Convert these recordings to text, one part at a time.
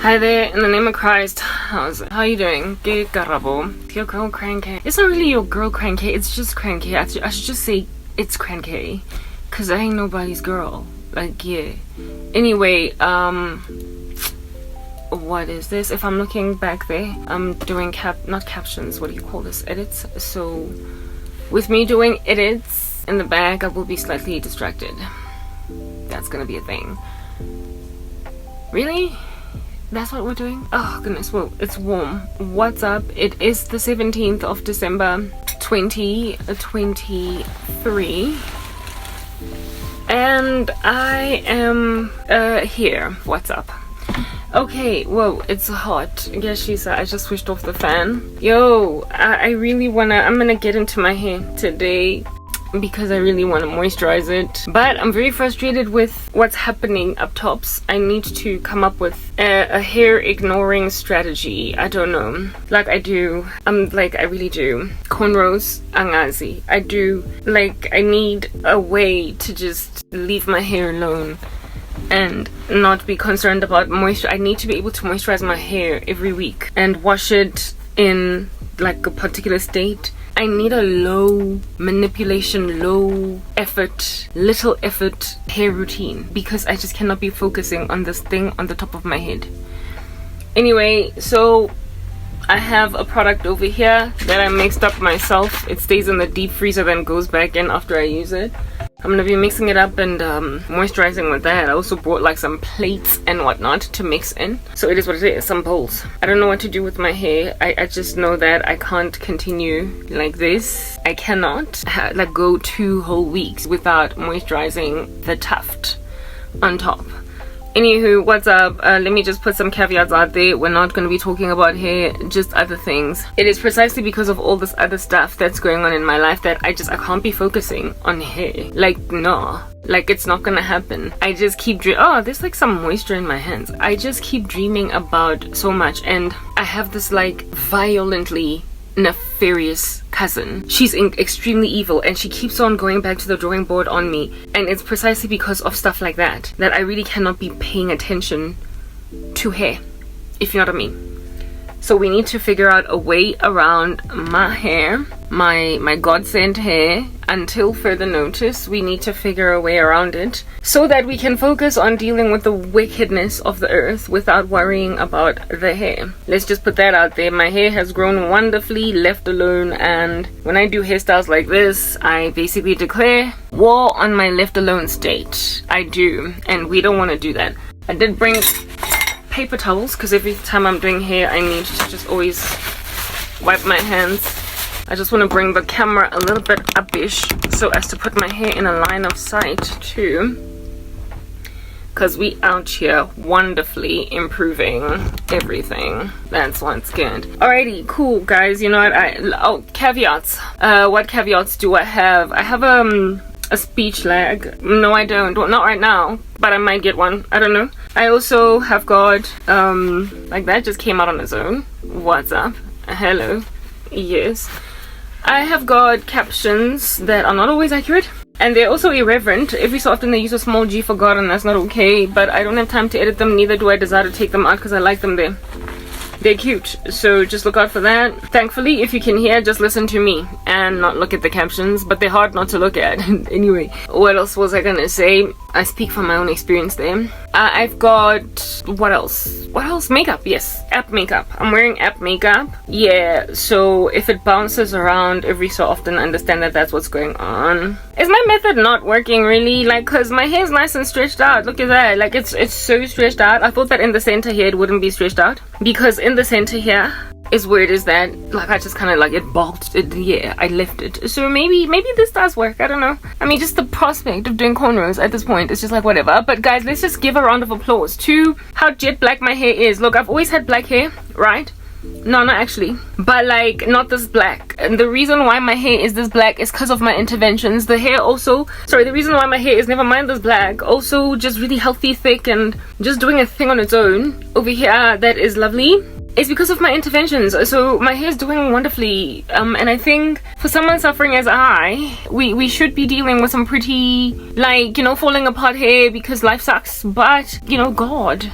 Hi there, in the name of Christ. How are you doing? Ke karabo. Your girl Cranky. It's not really your girl Cranky, it's just Cranky. I should just say it's Cranky. Cause I ain't nobody's girl. Like, yeah. Anyway, what is this? If I'm looking back there, I'm doing not captions, what do you call this? Edits. So with me doing edits in the back, I will be slightly distracted. That's gonna be a thing. Really? That's what we're doing? Oh goodness, well, it's warm. What's up? It is the 17th of December 2023 and I am here. What's up? Okay, whoa, it's hot. Yes, she said I just switched off the fan. Yo, I really I'm gonna get into my hair today because I really want to moisturize it, but I'm very frustrated with what's happening up tops. I need to come up with a hair ignoring strategy. I don't know, like I really do cornrows angazi. I need a way to just leave my hair alone and not be concerned about moisture. I need to be able to moisturize my hair every week and wash it in like a particular state. I need a low manipulation, low effort, little effort hair routine because I just cannot be focusing on this thing on the top of my head. Anyway, so I have a product over here that I mixed up myself. It stays in the deep freezer, then goes back in after I use it. I'm gonna be mixing it up and moisturizing with that. I also brought like some plates and whatnot to mix in. So it is what it is, some bowls. I don't know what to do with my hair. I just know that I can't continue like this. I cannot like go 2 whole weeks without moisturizing the tuft on top. Anywho, what's up? Let me just put some caveats out there. We're not going to be talking about hair, just other things. It is precisely because of all this other stuff that's going on in my life that I can't be focusing on hair. Like, no. Like, it's not gonna happen. I just keep oh, there's like some moisture in my hands. I just keep dreaming about so much, and I have this like violently nefarious cousin. She's extremely evil and she keeps on going back to the drawing board on me, and it's precisely because of stuff like that I really cannot be paying attention to hair, if you know what I mean. So we need to figure out a way around my hair, my godsend hair. Until further notice, we need to figure a way around it so that we can focus on dealing with the wickedness of the earth without worrying about the hair. Let's just put that out there. My hair has grown wonderfully left alone, and when I do hairstyles like this, I basically declare war on my left alone state. I do, and we don't want to do that. I did bring paper towels because every time I'm doing hair I need to just always wipe my hands. I just want to bring the camera a little bit up-ish so as to put my hair in a line of sight too, because we out here wonderfully improving everything. That's what's good. Alrighty, cool guys. You know what, caveats. What caveats do I have? I have a speech lag. No, I don't. Well, not right now, but I might get one. I don't know. I also have got like that just came out on its own. What's up? Hello. Yes. I have got captions that are not always accurate, and they're also irreverent. Every so often they use a small G for God, and that's not okay, but I don't have time to edit them, neither do I desire to take them out because I like them there. They're cute, so just look out for that. Thankfully, if you can hear, just listen to me and not look at the captions, but they're hard not to look at. Anyway, what else was I gonna say? I speak from my own experience there. I've got, what else? Makeup, yes, app makeup. I'm wearing app makeup. Yeah, so if it bounces around every so often, understand that that's what's going on. Is my method not working really? Like, cause my hair's nice and stretched out. Look at that, like it's so stretched out. I thought that in the center here it wouldn't be stretched out, because in the center here is where it is that like I just kind of like it bulked it. Yeah, I left it. So maybe this does work. I don't know. I mean, just the prospect of doing cornrows at this point, it's just like whatever. But guys, let's just give a round of applause to how jet black my hair is. Look, I've always had black hair, right? No, not actually, but like not this black. And the reason why my hair is this black is because of my interventions. The reason why my hair is never mind this black, also just really healthy, thick, and just doing a thing on its own over here that is lovely. It's because of my interventions. So my hair is doing wonderfully. And I think for someone suffering as we should be dealing with some pretty, like, you know, falling apart hair because life sucks. But, you know, God,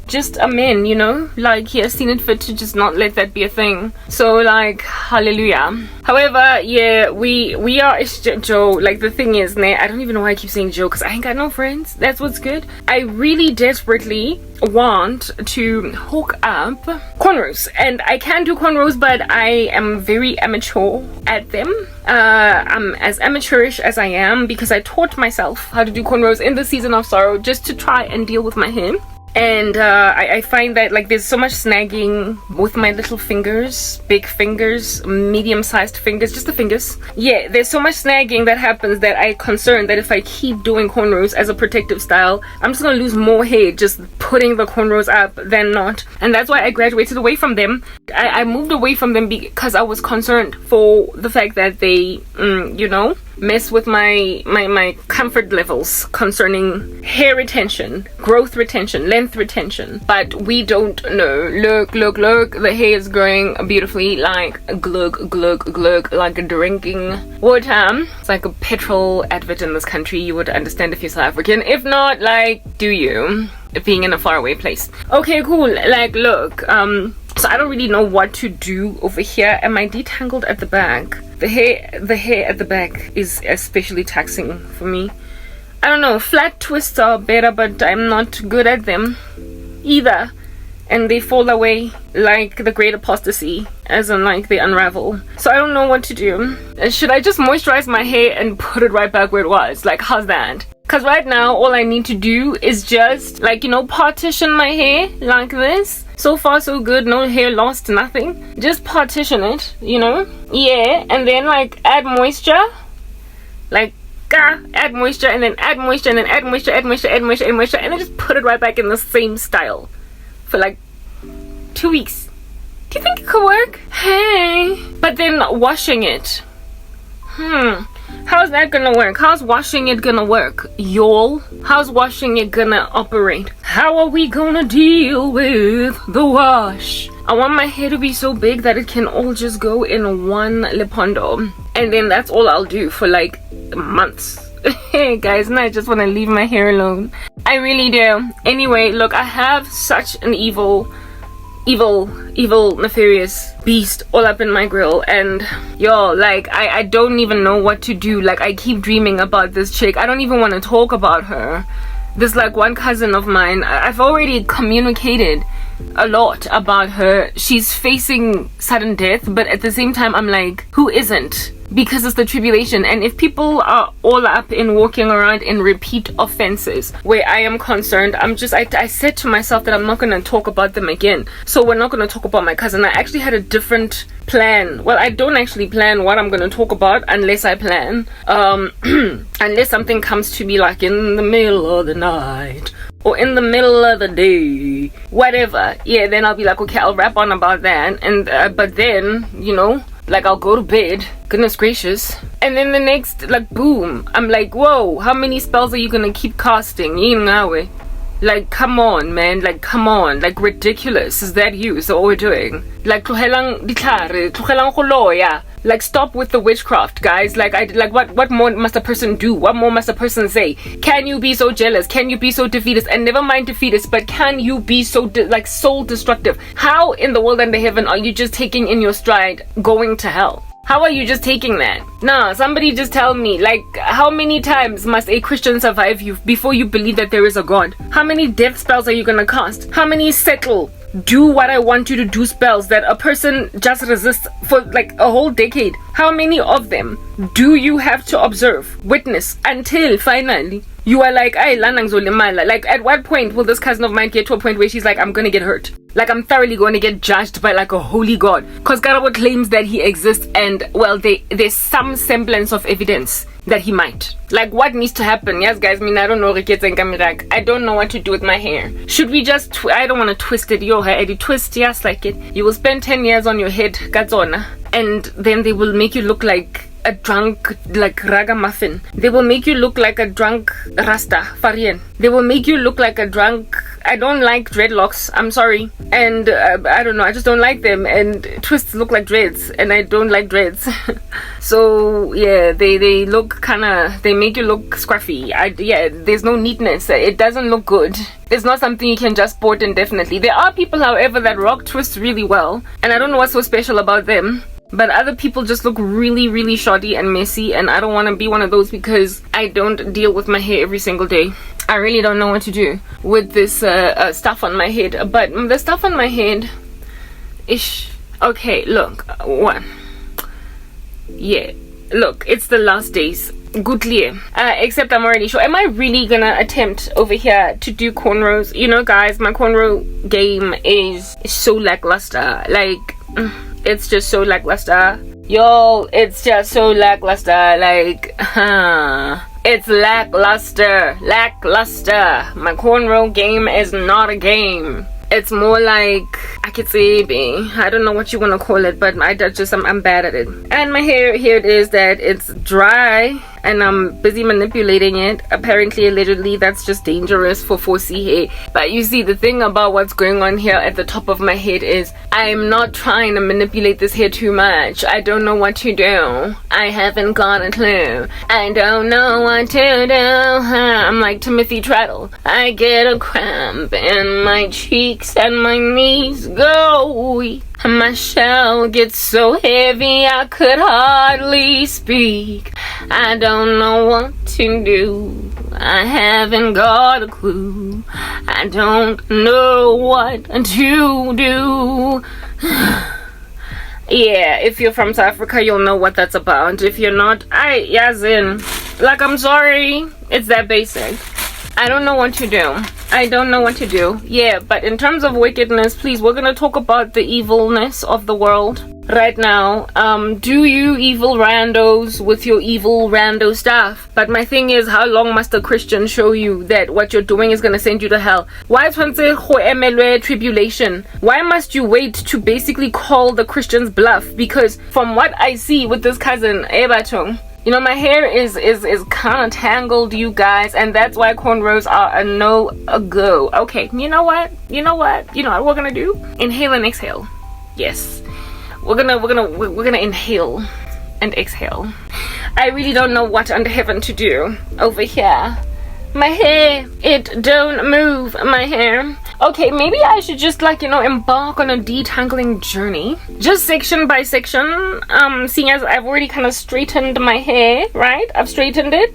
just amen, you know, like he has seen it fit to just not let that be a thing. So like, hallelujah. However, yeah, we are Joe. Like the thing is, I don't even know why I keep saying Joe, because I ain't got no friends. That's what's good. I really desperately want to hook up cornrows, and I can do cornrows, but I am very amateur at them. I'm as amateurish as I am because I taught myself how to do cornrows in the season of sorrow just to try and deal with my hair. And I find that like there's so much snagging with my little fingers, big fingers, medium-sized fingers, just the fingers. Yeah, there's so much snagging that happens that I'm concerned that if I keep doing cornrows as a protective style, I'm just gonna lose more hair just putting the cornrows up than not. And that's why I graduated away from them. I moved away from them because I was concerned for the fact that they, you know, mess with my comfort levels concerning hair retention, growth retention, length retention. But we don't know. Look, the hair is growing beautifully, like glug, like drinking water. It's like a petrol advert in this country. You would understand if you're South African. If not, like, do you? Being in a faraway place. Okay, cool. Like, look, so I don't really know what to do over here. Am I detangled at the back? The hair at the back is especially taxing for me. I don't know, flat twists are better, but I'm not good at them either. And they fall away like the great apostasy, as in like they unravel. So I don't know what to do. Should I just moisturize my hair and put it right back where it was? Like, how's that? Because right now, all I need to do is just, like, you know, partition my hair like this. So far, so good. No hair lost, nothing. Just partition it, you know? Yeah, and then, like, add moisture. Like, add moisture, and then add moisture, and then add moisture, add moisture, add moisture, add moisture, and then just put it right back in the same style for, like, 2 weeks. Do you think it could work? Hey. But then washing it. How's that gonna work? How's washing it gonna work, y'all? How's washing it gonna operate? How are we gonna deal with the wash? I want my hair to be so big that it can all just go in one lipondo, and then that's all I'll do for like months. Hey guys, and I just want to leave my hair alone. I really do. Anyway, look, I have such an evil, nefarious beast all up in my grill, and yo, like I don't even know what to do. Like, I keep dreaming about this chick. I don't even want to talk about her. This like one cousin of mine, I've already communicated a lot about her. She's facing sudden death, but at the same time I'm like, who isn't? Because it's the tribulation. And if people are all up in walking around in repeat offenses where I am concerned, I said to myself that I'm not going to talk about them again. So we're not going to talk about my cousin. I actually had a different plan. Well, I don't actually plan what I'm going to talk about unless I plan. Unless something comes to me like in the middle of the night or in the middle of the day, whatever. Yeah, then I'll be like, okay, I'll rap on about that. And but then, you know, like I'll go to bed, goodness gracious, and then the next, like, boom, I'm like, whoa, how many spells are you gonna keep casting? Like, come on, man, like, come on, like, ridiculous. Is that you? Is that what we're doing? Like, tlogelang ditlhare, tlogelang go loya. Like, stop with the witchcraft, guys. Like, what more must a person do? What more must a person say? Can you be so jealous? Can you be so defeatist? And never mind defeatist, but can you be so like soul destructive? How in the world and the heaven are you just taking in your stride going to hell? How are you just taking that? Nah, somebody just tell me, like, how many times must a Christian survive you before you believe that there is a God? How many death spells are you gonna cast? How many settle, do what I want you to do spells that a person just resists for like a whole decade? How many of them do you have to observe, witness, until finally you are like, ay, lana ngizolimala? Like, at what point will this cousin of mine get to a point where she's like, I'm gonna get hurt? Like, I'm thoroughly going to get judged by like a holy God? Because Karabo claims that he exists, and well, there's some semblance of evidence that he might. Like, what needs to happen? Yes, guys, I don't know. I don't know what to do with my hair. Should we just I don't want to twist it. Your hair, twist, yes, like it. You will spend 10 years on your head, Gazona, and then they will make you look like a drunk like ragamuffin. They will make you look like a drunk Rastafarian. They will make you look like a drunk. I don't like dreadlocks, I'm sorry, and I don't know, I just don't like them, and twists look like dreads, and I don't like dreads. So yeah, they look kinda, they make you look scruffy. Yeah, there's no neatness, it doesn't look good. It's not something you can just sport indefinitely. There are people, however, that rock twists really well, and I don't know what's so special about them. But other people just look really, really shoddy and messy, and I don't want to be one of those because I don't deal with my hair every single day. I really don't know what to do with this stuff on my head. But the stuff on my head ish. Okay, look. One. Yeah. Look, it's the last days. Good clear. Except I'm already sure. Am I really gonna attempt over here to do cornrows? You know, guys, my cornrow game is so lackluster. Like, it's just so lackluster. Yo, it's just so lackluster. Like, it's lackluster. Lackluster. My cornrow game is not a game. It's more like, I could say, I don't know what you want to call it, but I'm bad at it. And my hair, here it is that it's dry, and I'm busy manipulating it. Apparently, allegedly, that's just dangerous for 4C hair. But you see, the thing about what's going on here at the top of my head is I'm not trying to manipulate this hair too much. I don't know what to do. I haven't got a clue. I don't know what to do. I'm like Timothy Treadle. I get a cramp in my cheeks and my knees go weak. My shell gets so heavy I could hardly speak. I don't know what to do. I haven't got a clue. I don't know what to do. Yeah, if you're from South Africa, you'll know what that's about. If you're not, I'm sorry. It's that basic. I don't know what to do. I don't know what to do. Yeah, but in terms of wickedness, please, we're gonna talk about the evilness of the world right now. Do you evil randos with your evil rando stuff? But my thing is, how long must a Christian show you that what you're doing is gonna send you to hell? Why tribulation? Why must you wait to basically call the Christians bluff? Because from what I see with this cousin, Ebatong, you know, my hair is kind of tangled, you guys, and that's why cornrows are a go. Okay, you know what we're gonna do? Inhale and exhale. Yes, we're gonna inhale and exhale. I really don't know what under heaven to do over here. My hair, it don't move. My hair. Okay, maybe I should just embark on a detangling journey, just section by section. Seeing as I've already kind of straightened my hair, right? I've straightened it.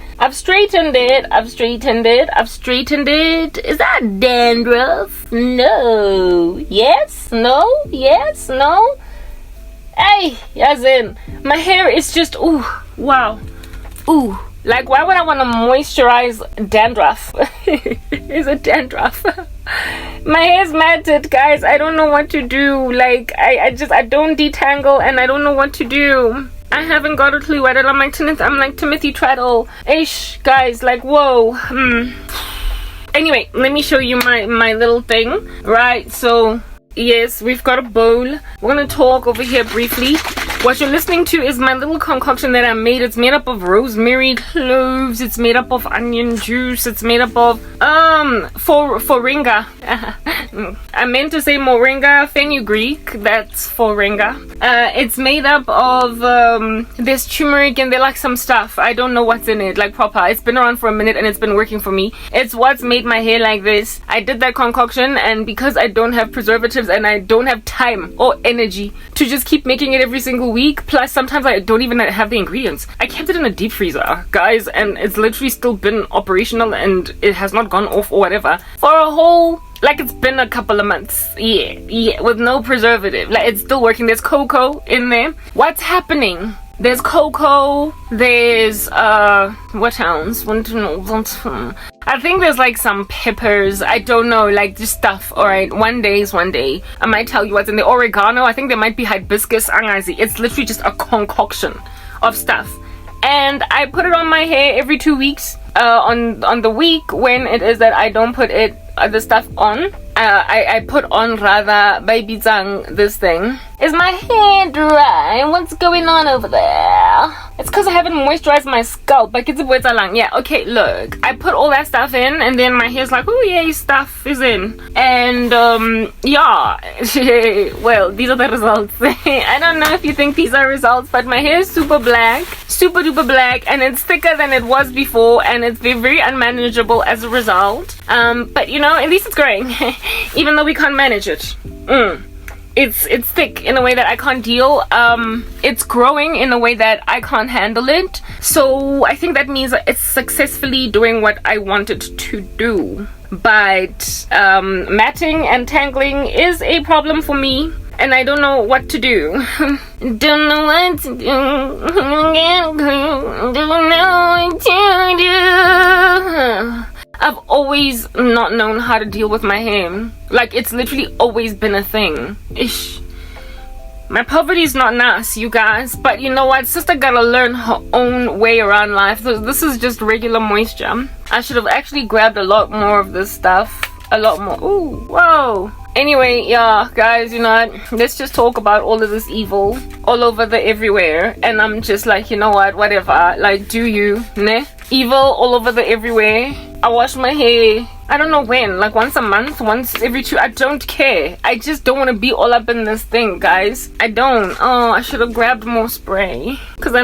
Is that dandruff? No. Yes. No. Yes. No. Hey, as in, my hair is just ooh, wow, ooh. Like, why would I want to moisturize dandruff? Is it dandruff? My hair's matted, guys. I don't know what to do. Like, I don't detangle, and I don't know what to do. I haven't got a clue. I'm like Timothy Treadle. Ish, guys, like, whoa. Anyway, let me show you my little thing. Right, so, yes, we've got a bowl. We're gonna talk over here briefly. What you're listening to is my little concoction that I made. It's made up of rosemary, cloves, it's made up of onion juice, it's made up of moringa. I meant to say moringa, fenugreek, that's moringa. It's made up of there's turmeric and there's like some stuff. I don't know what's in it, like proper. It's been around for a minute and it's been working for me. It's what's made my hair like this. I did that concoction, and because I don't have preservatives and I don't have time or energy to just keep making it every single week, plus sometimes I don't even have the ingredients, I kept it in a deep freezer, guys, and it's literally still been operational and it has not gone off or whatever for a whole, like, it's been a couple of months. Yeah, with no preservative. Like, it's still working. There's cocoa in there. What's happening? There's cocoa, there's what else? I think there's like some peppers, I don't know, like just stuff. Alright, one day I might tell you what's in the oregano. I think there might be hibiscus, angazi. It's literally just a concoction of stuff, and I put it on my hair every 2 weeks. On the week when it is that I don't put the stuff on, I put on rather baby zang this thing. Is my hair dry? What's going on over there? It's because I haven't moisturized my scalp. Like it's a long. Yeah, okay, look. I put all that stuff in and then my hair's like, oh yeah, stuff is in. And yeah. Well, these are the results. I don't know if you think these are results, but my hair is super black. Super duper black, and it's thicker than it was before, and it's very unmanageable as a result. But you know, at least it's growing. Even though we can't manage it. It's thick in a way that I can't deal. It's growing in a way that I can't handle it. So I think that means it's successfully doing what I wanted to do. But matting and tangling is a problem for me, and I don't know what to do. Don't know what to do. Don't know what to do. I've always not known how to deal with my hair. Like, it's literally always been a thing. Ish. My poverty is not nice, you guys. But you know what? Sister gotta learn her own way around life. So this is just regular moisture. I should have actually grabbed a lot more of this stuff. A lot more. Ooh, whoa. Anyway, yeah, guys, you know what? Let's just talk about all of this evil all over the everywhere. And I'm just like, you know what? Whatever. Like, do you, ne? Evil all over the everywhere. I wash my hair, I don't know when, like once a month, once every 2. I don't care. I just don't want to be all up in this thing, guys. I don't. Oh, I should have grabbed more spray. Because I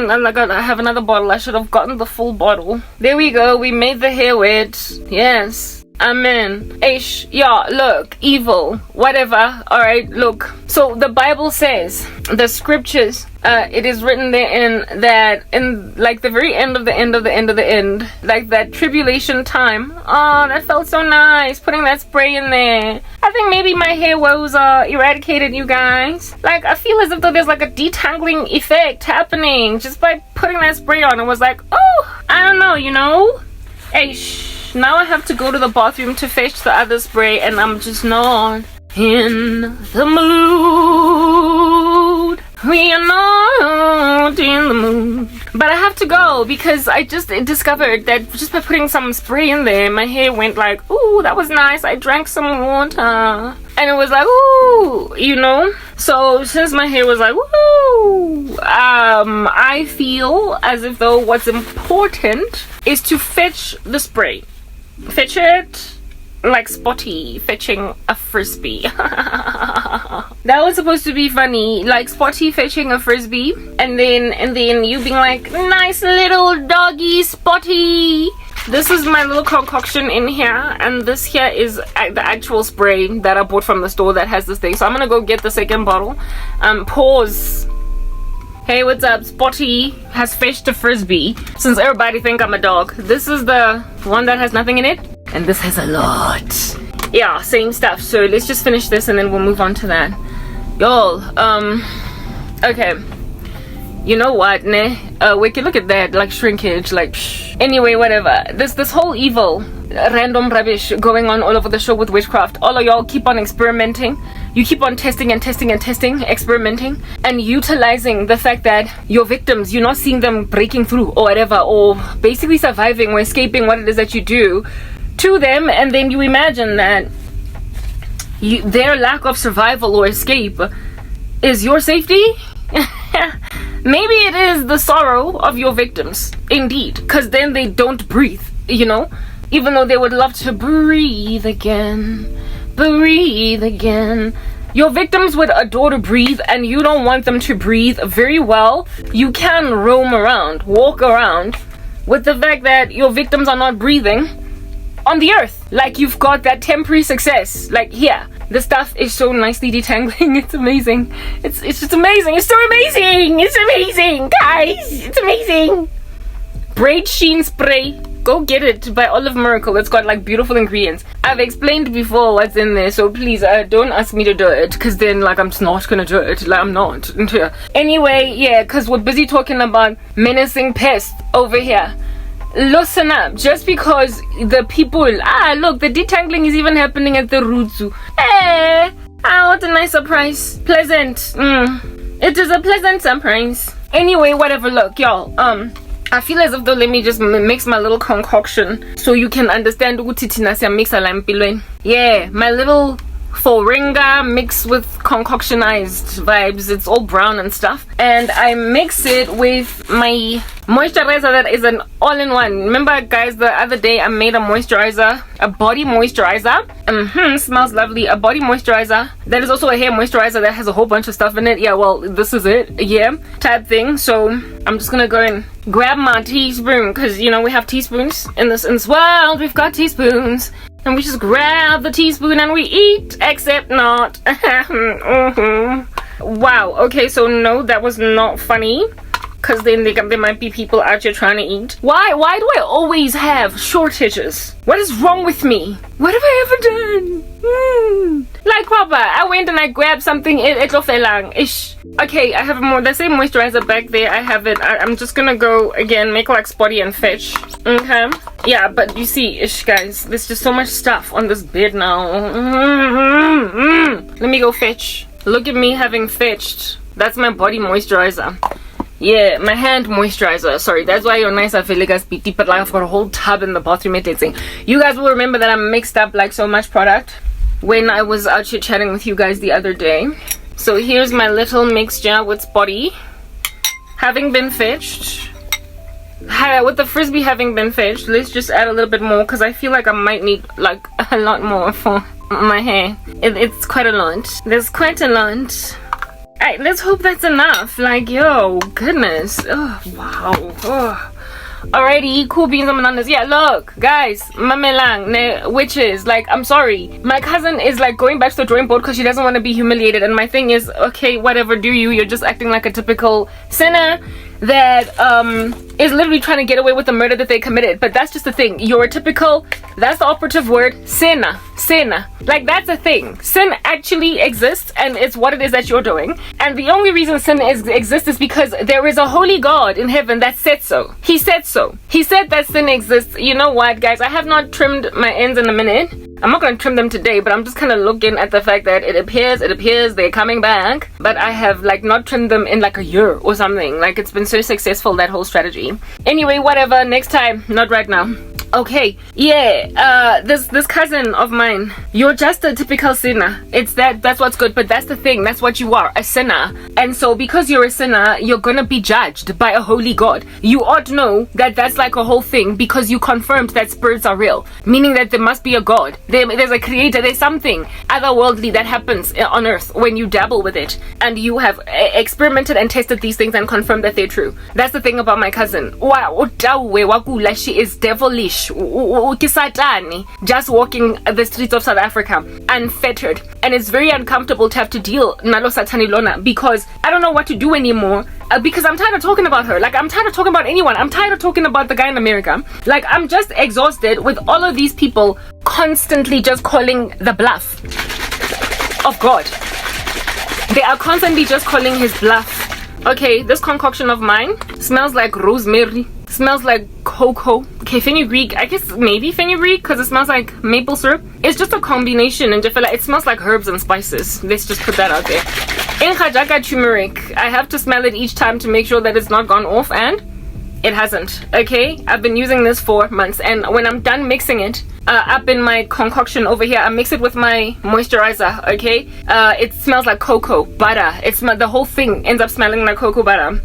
have another bottle. I should have gotten the full bottle. There we go. We made the hair wet. Yes. Amen. Ish. Yeah, look. Evil. Whatever. Alright, look. So the Bible says, the scriptures, it is written there in like the very end of the end of the end of the end, like that tribulation time. Oh, that felt so nice, putting that spray in there. I think maybe my hair woes are eradicated, you guys. Like, I feel as if though there's like a detangling effect happening just by putting that spray on. It was like, oh, I don't know, you know? Ish. Now I have to go to the bathroom to fetch the other spray, and I'm just not in the mood. We are not in the mood. But I have to go because I just discovered that just by putting some spray in there, my hair went like, ooh, that was nice. I drank some water. And it was like, ooh, you know? So since my hair was like, ooh, I feel as if though what's important is to fetch the spray. Fetch it like Spotty fetching a frisbee. That was supposed to be funny, like Spotty fetching a frisbee, and then you being like, nice little doggy Spotty. This is my little concoction in here, and this here is the actual spray that I bought from the store that has this thing. So I'm gonna go get the second bottle. Pause. Hey, what's up? Spotty has fetched a frisbee. Since everybody think I'm a dog, this is the one that has nothing in it, and this has a lot. Yeah, same stuff. So let's just finish this and then we'll move on to that. Y'all, okay. You know what, ne? We can look at that, like shrinkage, like psh. Anyway, whatever. This whole evil, random rubbish going on all over the show with witchcraft. All of y'all keep on experimenting. You keep on testing and testing and testing, experimenting, and utilizing the fact that your victims, you're not seeing them breaking through or whatever, or basically surviving or escaping what it is that you do to them, and then you imagine that their lack of survival or escape is your safety. Maybe it is the sorrow of your victims, indeed, because then they don't breathe, you know, even though they would love to breathe again. Breathe again. Your victims would adore to breathe, and you don't want them to breathe very well. You can roam around, walk around with the fact that your victims are not breathing on the earth. Like, you've got that temporary success. Like, here, the stuff is so nicely detangling. It's amazing. It's just amazing. It's so amazing. It's amazing, guys. It's amazing. Braid Sheen spray. Go get it by Olive Miracle. It's got like beautiful ingredients. I've explained before what's in there, so please don't ask me to do it, because then like I'm just not gonna do it. Like I'm not. Anyway, yeah, because we're busy talking about menacing pests over here. Listen up. Just because the people, look, the detangling is even happening at the roots. What a nice surprise. Pleasant. It is a pleasant surprise. Anyway, whatever. Look, y'all, I feel as if though, let me just mix my little concoction so you can understand. Yeah, my little Moringa mixed with concoctionized vibes. It's all brown and stuff. And I mix it with my moisturizer that is an all-in-one. Remember, guys, the other day I made a moisturizer, a body moisturizer. Smells lovely. A body moisturizer that is also a hair moisturizer that has a whole bunch of stuff in it. Yeah, well, this is it. Yeah, type thing. So I'm just gonna go and grab my teaspoon, because you know we have teaspoons in this world. We've got teaspoons. And we just grab the teaspoon and we eat, except not. Wow, okay, so no, that was not funny. Because then there might be people out here trying to eat. Why do I always have shortages? What is wrong with me? What have I ever done? Like, Papa, I went and I grabbed something. Ish. Okay, I have the same moisturizer back there. I have it. I'm just gonna go again, make like Spotty and Fetch. Okay. Yeah, but you see, ish, guys, there's just so much stuff on this bed now. Let me go fetch. Look at me having fetched. That's my body moisturizer. Yeah, my hand moisturizer. Sorry, that's why you're nice. I feel like I've got a whole tub in the bathroom. You guys will remember that I mixed up like so much product when I was out here chatting with you guys the other day. So here's my little mixture with Spotty having been fetched. With the frisbee having been fetched, let's just add a little bit more, because I feel like I might need like a lot more for my hair. It's quite a lot. There's quite a lot. Alright, let's hope that's enough. Like, yo, goodness. Oh, wow. Oh. Alrighty, cool beans and bananas. Yeah, look, guys, mamelang, ne witches. Like, I'm sorry. My cousin is like going back to the drawing board because she doesn't want to be humiliated. And my thing is, okay, whatever, do you? You're just acting like a typical sinner that is literally trying to get away with the murder that they committed. But that's just the thing. You're a typical, that's the operative word, sinner. Like, that's a thing. Sin actually exists, and it's what it is that you're doing. And the only reason sin exists is because there is a holy God in heaven that said so. He said so. He said that sin exists. You know what, guys? I have not trimmed my ends in a minute. I'm not going to trim them today, but I'm just kind of looking at the fact that it appears they're coming back. But I have like not trimmed them in like a year or something. Like, it's been so successful, that whole strategy. Anyway, whatever, next time, not right now. Okay, yeah, this cousin of mine, you're just a typical sinner. That's what's good, but that's the thing, that's what you are, a sinner. And so because you're a sinner, you're gonna be judged by a holy God. You ought to know that that's like a whole thing, because you confirmed that spirits are real, meaning that there must be a God. There's a creator, there's something otherworldly that happens on earth when you dabble with it, and you have experimented and tested these things and confirmed that they're true. That's the thing about my cousin. Wow, she is devilish. Just walking the streets of South Africa unfettered, and it's very uncomfortable to have to deal nalo satani lona, because I don't know what to do anymore, because I'm tired of talking about her. Like, I'm tired of talking about anyone. I'm tired of talking about the guy in America. Like, I'm just exhausted with all of these people constantly just calling the bluff of God. They are constantly just calling his bluff. Okay, this concoction of mine smells like rosemary, smells like cocoa. Okay, fenugreek, I guess maybe fenugreek, because it smells like maple syrup. It's just a combination, and it smells like herbs and spices. Let's just put that out there. Enkhajaka turmeric, I have to smell it each time to make sure that it's not gone off, and it hasn't. Okay, I've been using this for months, and when I'm done mixing it up in my concoction over here, I mix it with my moisturizer. Okay, it smells like cocoa butter. The whole thing ends up smelling like cocoa butter.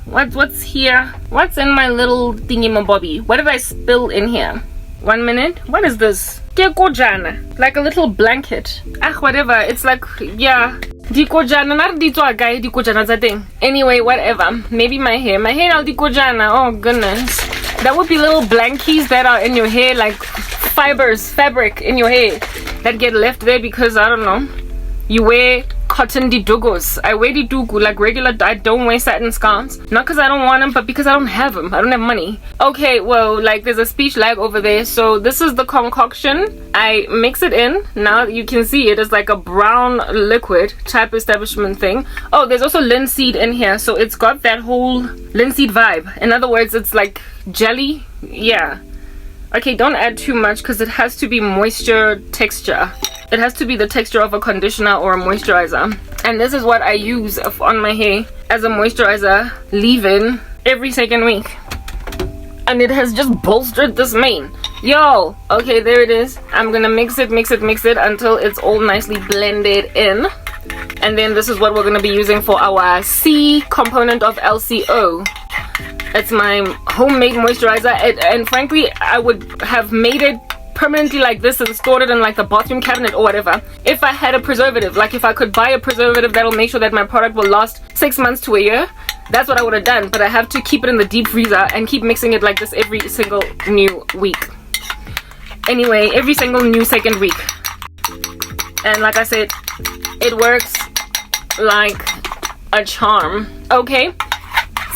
What's here? What's in my little thingy-mabobby? What did I spill in here? 1 minute. What is this? Like a little blanket. Whatever. It's like, yeah. Anyway, whatever. Maybe my hair. My hair al dikojana. Oh goodness. That would be little blankies that are in your hair, like fabric in your hair that get left there because, I don't know, you wear cotton didugos. I wear didugu like regular. I don't wear satin scarves, not because I don't want them, but because I don't have them. I don't have money. Okay, well, like, there's a speech lag over there. So this is the concoction. I mix it in. Now you can see it is like a brown liquid type establishment thing. Oh, there's also linseed in here, so it's got that whole linseed vibe. In other words, it's like jelly. Yeah. Okay, don't add too much because it has to be moisture texture. It has to be the texture of a conditioner or a moisturizer. And this is what I use on my hair as a moisturizer leave-in every second week. And it has just bolstered this mane. Yo, okay, there it is. I'm gonna mix it until it's all nicely blended in. And then this is what we're gonna be using for our C component of LCO. It's my homemade moisturizer, and frankly, I would have made it permanently like this and stored it in like the bathroom cabinet or whatever if I had a preservative. Like if I could buy a preservative that'll make sure that my product will last 6 months to a year, that's what I would have done. But I have to keep it in the deep freezer and keep mixing it like this every single new week. Anyway, every single new second week. And like I said, it works like a charm. Okay,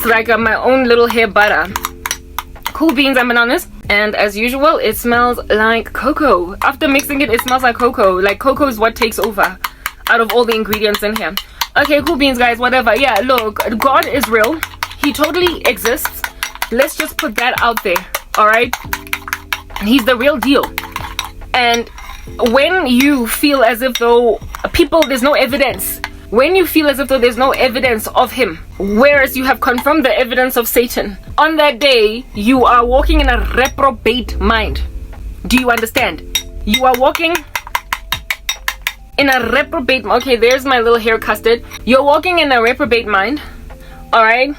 so I got my own little hair butter, cool beans and bananas, and as usual it smells like cocoa. After mixing it, it smells like cocoa. Like cocoa is what takes over out of all the ingredients in here. Okay, cool beans, guys, whatever. Yeah, look, God is real. He totally exists. Let's just put that out there. All right, he's the real deal. And when you feel as if though there's no evidence, when you feel as if though there's no evidence of him, whereas you have confirmed the evidence of Satan, on that day you are walking in a reprobate mind. Do you understand? You are walking in a reprobate. Okay, there's my little hair custard. You're walking in a reprobate mind. All right,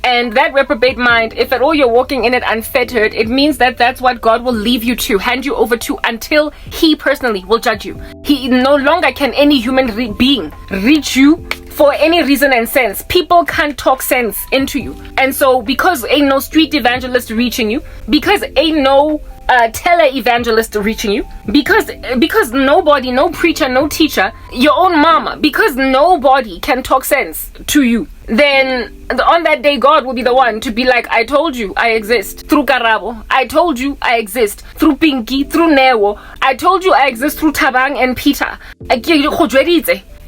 and that reprobate mind, if at all you're walking in it unfettered, it means that that's what God will leave you to, hand you over to, until he personally will judge you. He no longer can any human being reach you for any reason and sense. People can't talk sense into you. And so because ain't no street evangelist reaching you, because ain't no tele-evangelist reaching you, because nobody, no preacher, no teacher, your own mama, because nobody can talk sense to you, then on that day God will be the one to be like, I told you I exist through Karabo, I told you I exist through Pinky, through Neo, I told you I exist through Tabang and Peter.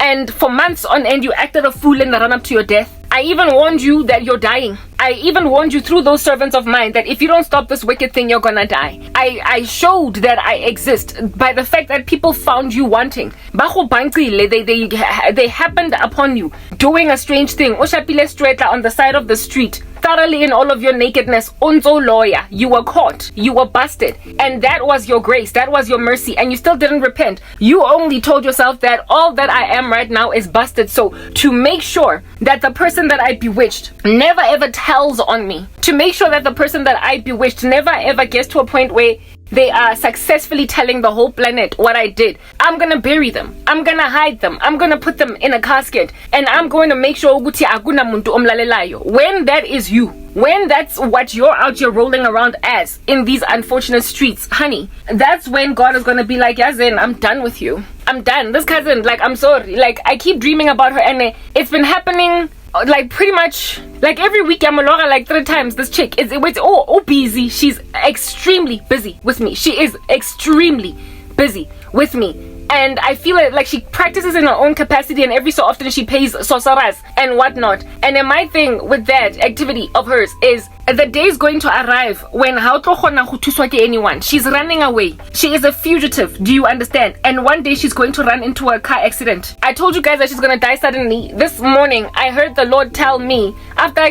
And for months on end you acted a fool in the run up to your death. I even warned you that you're dying. I even warned you through those servants of mine that if you don't stop this wicked thing, you're gonna die. I showed that I exist by the fact that people found you wanting. They happened upon you doing a strange thing. On the side of the street, thoroughly in all of your nakedness. Unzo lawyer, you were caught, you were busted, and that was your grace, that was your mercy, and you still didn't repent. You only told yourself that all that I am right now is busted. So to make sure that the person that I bewitched never ever tells on me, to make sure that the person that I bewitched never ever gets to a point where they are successfully telling the whole planet what I did, I'm gonna bury them, I'm gonna hide them, I'm gonna put them in a casket, and I'm going to make sure ukuthi akuna muntu omlalelayo. When that is you, when that's what you're out here rolling around as in these unfortunate streets, honey, that's when God is gonna be like, Yazin, I'm done with you, I'm done. This cousin, like, I'm sorry, like, I keep dreaming about her, and it's been happening like pretty much like every week. I'm like 3 times. This chick is oh busy. She's extremely busy with me. She is extremely busy with me. And I feel like she practices in her own capacity, and every so often she pays sorcerers and whatnot. And then my thing with that activity of hers is the day is going to arrive when anyone. She's running away. She is a fugitive. Do you understand? And one day she's going to run into a car accident. I told you guys that she's going to die suddenly. This morning I heard the Lord tell me, after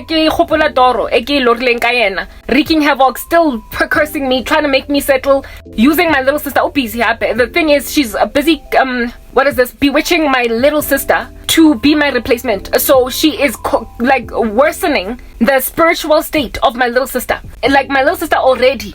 wreaking havoc, still cursing me, trying to make me settle, using my little sister. The thing is, she's busy bewitching my little sister to be my replacement. So she is like worsening the spiritual state of my little sister. Like my little sister already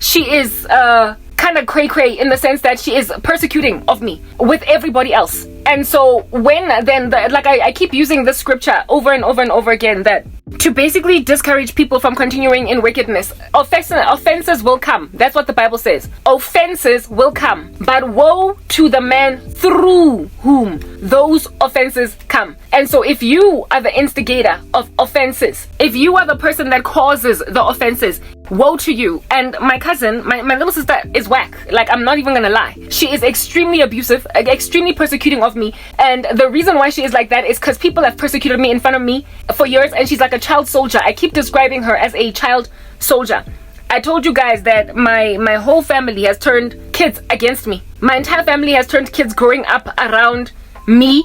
she is kind of cray in the sense that she is persecuting of me with everybody else. And so when then I keep using this scripture over and over and over again, that to basically discourage people from continuing in wickedness. Offenses will come. That's what the Bible says. Offenses will come, but woe to the man through whom those offenses come. And so if you are the instigator of offenses, if you are the person that causes the offenses, woe to you. And my cousin, my little sister is whack. Like, I'm not even gonna lie. She is extremely abusive, extremely persecuting of me. And the reason why she is like that is because people have persecuted me in front of me for years, and she's like a child soldier. I keep describing her as a child soldier. I told you guys that my whole family has turned kids against me. My entire family has turned kids growing up around me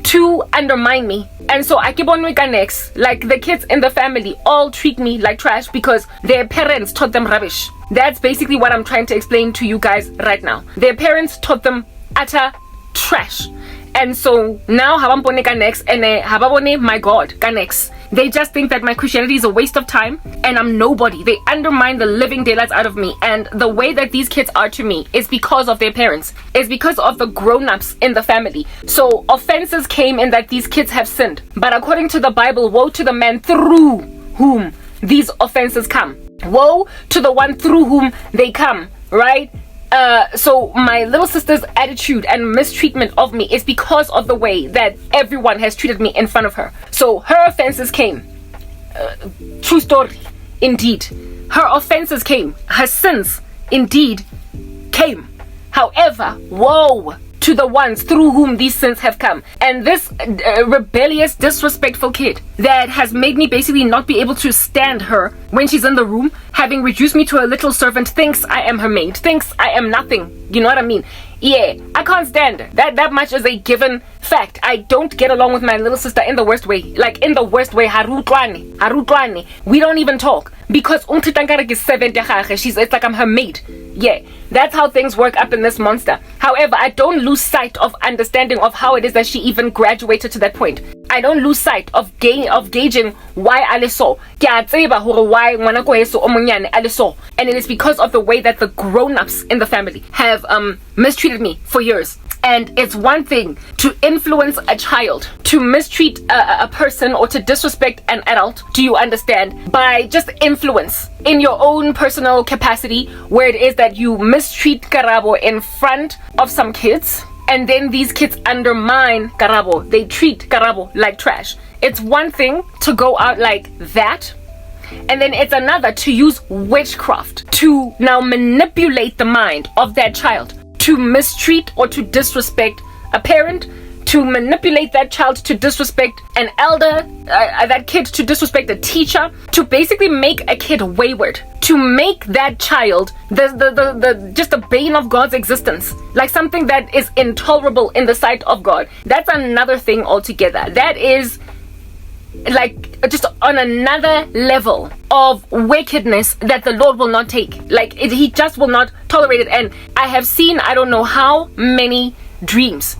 to undermine me. And so I keep on with next. Like the kids in the family all treat me like trash because their parents taught them rubbish. That's basically what I'm trying to explain to you guys right now. Their parents taught them utter trash. And so now habambone next and hababone my God next. They just think that my Christianity is a waste of time and I'm nobody. They undermine the living daylights out of me. And the way that these kids are to me is because of their parents. It's because of the grown-ups in the family. So offenses came in that these kids have sinned. But according to the Bible, woe to the man through whom these offenses come. Woe to the one through whom they come, right? So my little sister's attitude and mistreatment of me is because of the way that everyone has treated me in front of her. So her offenses came. True story. Indeed. Her offenses came. Her sins indeed came. However, woe to the ones through whom these sins have come. And this rebellious, disrespectful kid that has made me basically not be able to stand her when she's in the room, having reduced me to a little servant, thinks I am her maid, thinks I am nothing. You know what I mean? Yeah, I can't stand her. That much is a given fact. I don't get along with my little sister in the worst way. Like in the worst way. Harutlane. We don't even talk. Because she's it's like I'm her maid. Yeah, that's how things work up in this monster. However, I don't lose sight of understanding of how it is that she even graduated to that point. I don't lose sight of gauging why ale so. Why and it is because of the way that the grown-ups in the family have mistreated me for years. And it's one thing to influence a child, to mistreat a person or to disrespect an adult, do you understand? By just influence in your own personal capacity, where it is that you mistreat Karabo in front of some kids, and then these kids undermine Karabo. They treat Karabo like trash. It's one thing to go out like that, and then it's another to use witchcraft to now manipulate the mind of that child, to mistreat or to disrespect a parent, to manipulate that child to disrespect an elder, that kid to disrespect a teacher, to basically make a kid wayward, to make that child just the bane of God's existence, like something that is intolerable in the sight of God. That's another thing altogether. That is like just on another level of wickedness that the Lord will not take. He just will not tolerate it. And I have seen I don't know how many dreams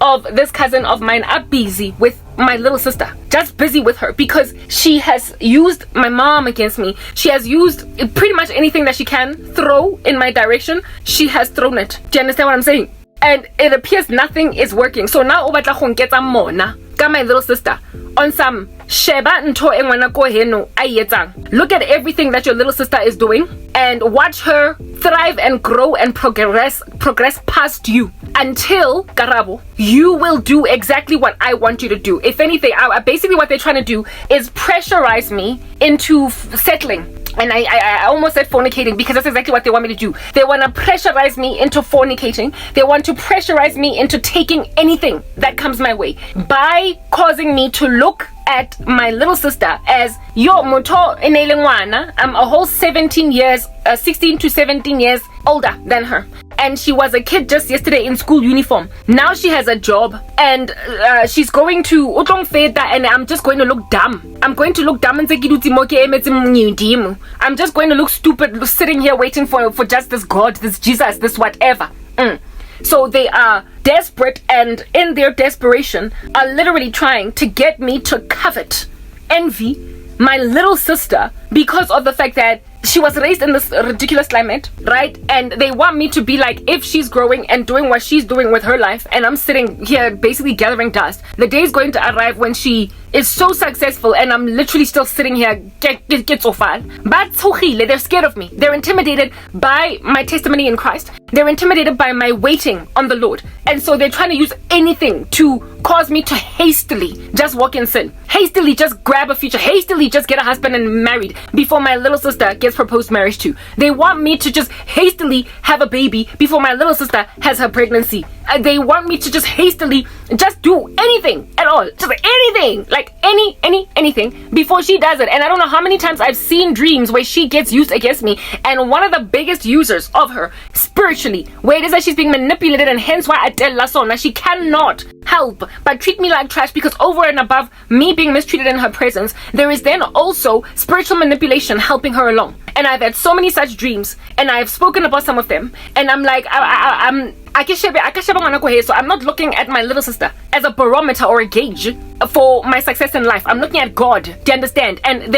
of this cousin of mine are busy with my little sister, just busy with her, because she has used my mom against me. She has used pretty much anything that she can throw in my direction. She has thrown it. Do you understand what I'm saying? And it appears nothing is working. So now obatla go nketsa mona ka my little sister on some sheba ntho e ngwana ko heno a etsang. Look at everything that your little sister is doing and watch her thrive and grow and progress past you until Karabo, you will do exactly what I want you to do. If anything, basically what they're trying to do is pressurize me into settling. And I almost said fornicating, because that's exactly what they want me to do. They want to pressurize me into fornicating. They want to pressurize me into taking anything that comes my way by causing me to look at my little sister as yo moto enelengwana. I'm a whole 16 to 17 years older than her, and she was a kid just yesterday in school uniform. Now she has a job, and she's going to Utlong Feta, and I'm just going to look dumb. I'm going to look dumb and I'm just going to look stupid sitting here waiting for just this God, this Jesus, this whatever. So they are desperate, and in their desperation are literally trying to get me to covet, envy my little sister because of the fact that she was raised in this ridiculous climate, right? And they want me to be like, if she's growing and doing what she's doing with her life, and I'm sitting here basically gathering dust, the day is going to arrive when she is so successful and I'm literally still sitting here get so far. But they're scared of me. They're intimidated by my testimony in Christ. They're intimidated by my waiting on the Lord. And so they're trying to use anything to cause me to hastily just walk in sin, hastily just grab a future, hastily just get a husband and married before my little sister gets proposed marriage to. They want me to just hastily have a baby before my little sister has her pregnancy. They want me to just hastily just do anything at all, just anything, like anything before she does it. And I don't know how many times I've seen dreams where she gets used against me, and one of the biggest users of her spiritually, where it is that she's being manipulated, and hence why I tell Lasona she cannot help, but treat me like trash, because over and above me being mistreated in her presence, there is then also spiritual manipulation helping her along. And I've had so many such dreams, and I've spoken about some of them, and I'm like, so I'm not looking at my little sister as a barometer or a gauge for my success in life. I'm looking at God. Do you understand? And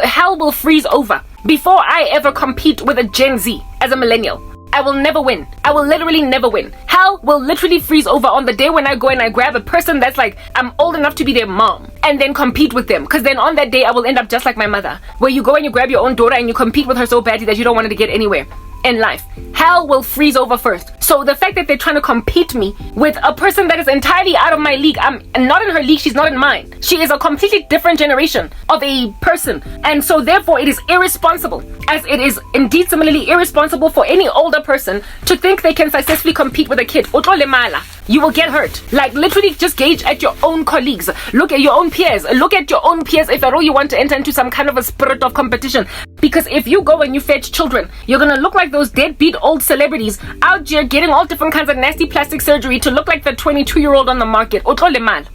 hell will freeze over before I ever compete with a Gen Z as a millennial. I will never win. I will literally never win. Hell will literally freeze over on the day when I go and I grab a person that's like, I'm old enough to be their mom, and then compete with them. Because then on that day, I will end up just like my mother, where you go and you grab your own daughter and you compete with her so badly that you don't want her to get anywhere in life. Hell will freeze over first. So the fact that they're trying to compete me with a person that is entirely out of my league, I'm not in her league, she's not in mine. She is a completely different generation of a person. And so therefore it is irresponsible, as it is indeed similarly irresponsible for any older person to think they can successfully compete with a kid. You will get hurt. Like, literally just gauge at your own colleagues. Look at your own peers. Look at your own peers if at all you want to enter into some kind of a spirit of competition. Because if you go and you fetch children, you're gonna look like those deadbeat old celebrities out here getting all different kinds of nasty plastic surgery to look like the 22-year-old on the market.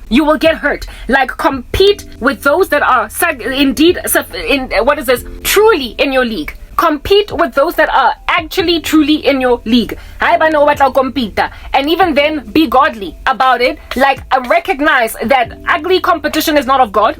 You will get hurt. Like, compete with those that are truly in your league. Compete with those that are actually truly in your league. And even then, be godly about it. Like, recognize that ugly competition is not of God.